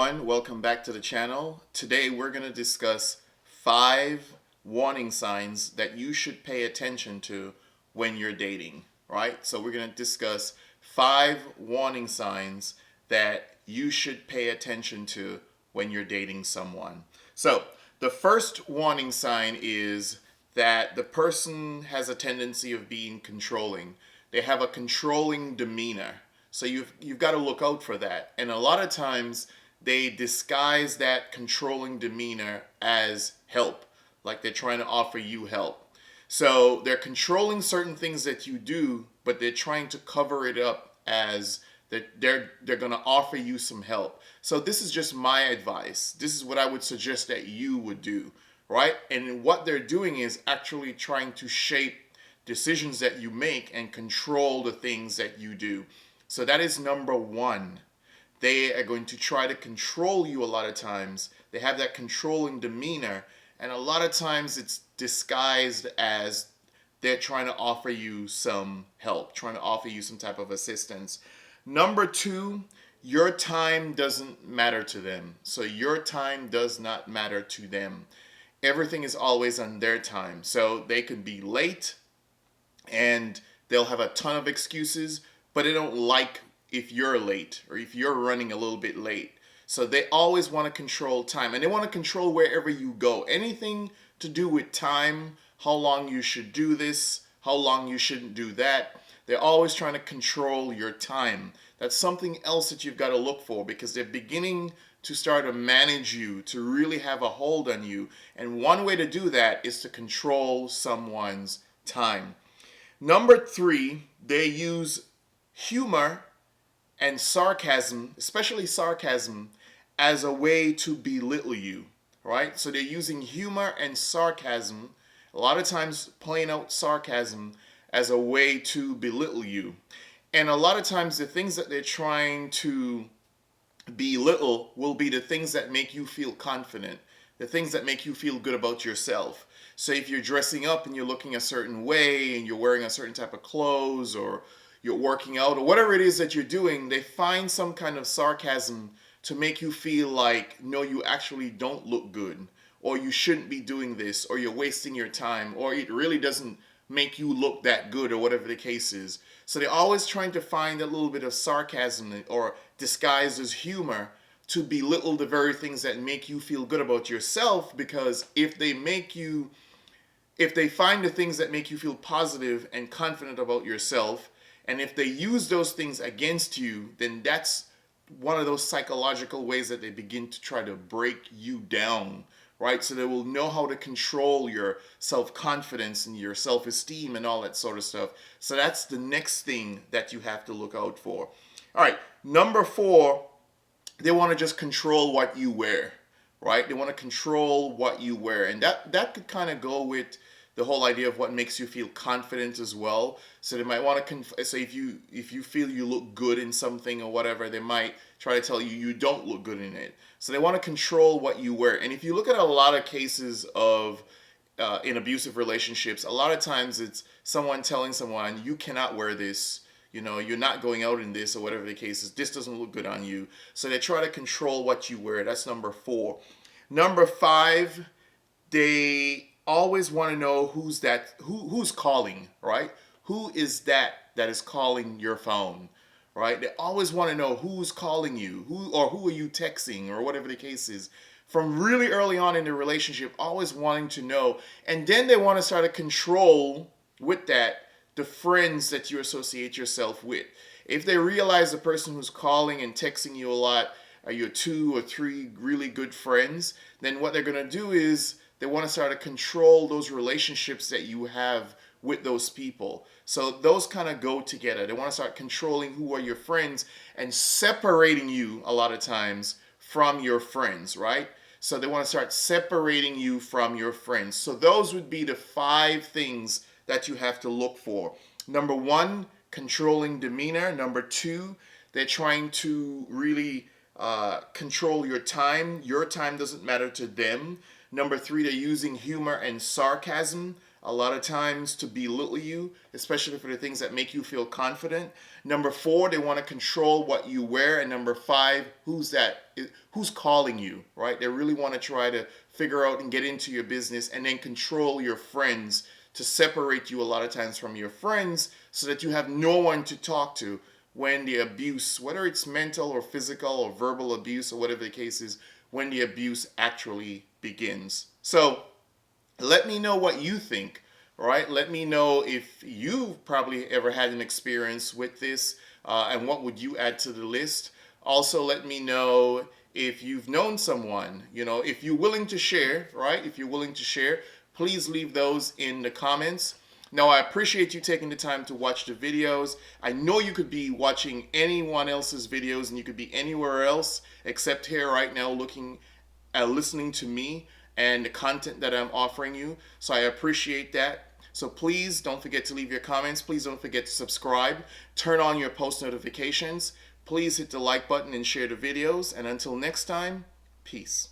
everyone, welcome back to the channel. Today we're going to discuss 5 warning signs that you should pay attention to when you're dating, right? So we're going to discuss 5 warning signs that you should pay attention to when you're dating someone. So the first warning sign is that the person has a tendency of being controlling. They have a controlling demeanor. So you've got to look out for that. And a lot of times they disguise that controlling demeanor as help, like they're trying to offer you help. So they're controlling certain things that you do, but they're trying to cover it up as that they're going to offer you some help. So this is just my advice. This is what I would suggest that you would do, right? And what they're doing is actually trying to shape decisions that you make and control the things that you do. So that is number one. They are going to try to control you a lot of times. They have that controlling demeanor, and a lot of times it's disguised as they're trying to offer you some help, trying to offer you some type of assistance. Number two, your time doesn't matter to them. So your time does not matter to them. Everything is always on their time. So they could be late and they'll have a ton of excuses, but they don't like if you're late or if you're running a little bit late. So they always want to control time, and they want to control wherever you go. Anything to do with time, how long you should do this, how long you shouldn't do that. They're always trying to control your time. That's something else that you've got to look for, because they're beginning to start to manage you, to really have a hold on you. And one way to do that is to control someone's time. Number three, they use humor and sarcasm, especially sarcasm, as a way to belittle you, right? So they're using humor and sarcasm, a lot of times playing out sarcasm as a way to belittle you. And a lot of times the things that they're trying to belittle will be the things that make you feel confident, the things that make you feel good about yourself. So if you're dressing up and you're looking a certain way and you're wearing a certain type of clothes, or you're working out, or whatever it is that you're doing, they find some kind of sarcasm to make you feel like, no, you actually don't look good, or you shouldn't be doing this, or you're wasting your time, or it really doesn't make you look that good, or whatever the case is. So they're always trying to find a little bit of sarcasm or disguised as humor to belittle the very things that make you feel good about yourself, because if they find the things that make you feel positive and confident about yourself, and if they use those things against you, then that's one of those psychological ways that they begin to try to break you down, right? So they will know how to control your self-confidence and your self-esteem and all that sort of stuff. So that's the next thing that you have to look out for. All right, number four, they want to just control what you wear, right? They want to control what you wear. And that could kind of go with the whole idea of what makes you feel confident as well. So they might want to so if you feel you look good in something or whatever, they might try to tell you you don't look good in it. So they want to control what you wear. And if you look at a lot of cases of in abusive relationships, a lot of times it's someone telling someone, you cannot wear this, you're not going out in this, or whatever the case is, this doesn't look good on you. So they try to control what you wear. That's number four. Number five, they always want to know who's calling, right? Who is that is calling your phone, right? They always want to know who's calling you, who are you texting, or whatever the case is. From really early on in the relationship, always wanting to know. And then they want to start to control with that the friends that you associate yourself with. If they realize the person who's calling and texting you a lot are your 2 or 3 really good friends, then what they're going to do is they want to start to control those relationships that you have with those people. So those kind of go together. They want to start controlling who are your friends and separating you a lot of times from your friends, right? So they want to start separating you from your friends. So those would be the 5 things that you have to look for. Number 1, controlling demeanor. Number 2, they're trying to really control your time. Your time doesn't matter to them. Number 3, they're using humor and sarcasm a lot of times to belittle you, especially for the things that make you feel confident. Number four, they want to control what you wear. And number five, who's calling you, right? They really want to try to figure out and get into your business and then control your friends to separate you a lot of times from your friends so that you have no one to talk to when the abuse, whether it's mental or physical or verbal abuse or whatever the case is, when the abuse actually begins. So let me know what you think, right? Let me know if you've probably ever had an experience with this, and what would you add to the list. Also, let me know if you've known someone, if you're willing to share, right? If you're willing to share, please leave those in the comments. Now, I appreciate you taking the time to watch the videos. I know you could be watching anyone else's videos and you could be anywhere else except here right now listening to me and the content that I'm offering you. So I appreciate that. So please don't forget to leave your comments. Please don't forget to subscribe. Turn on your post notifications. Please hit the like button and share the videos. And until next time, peace.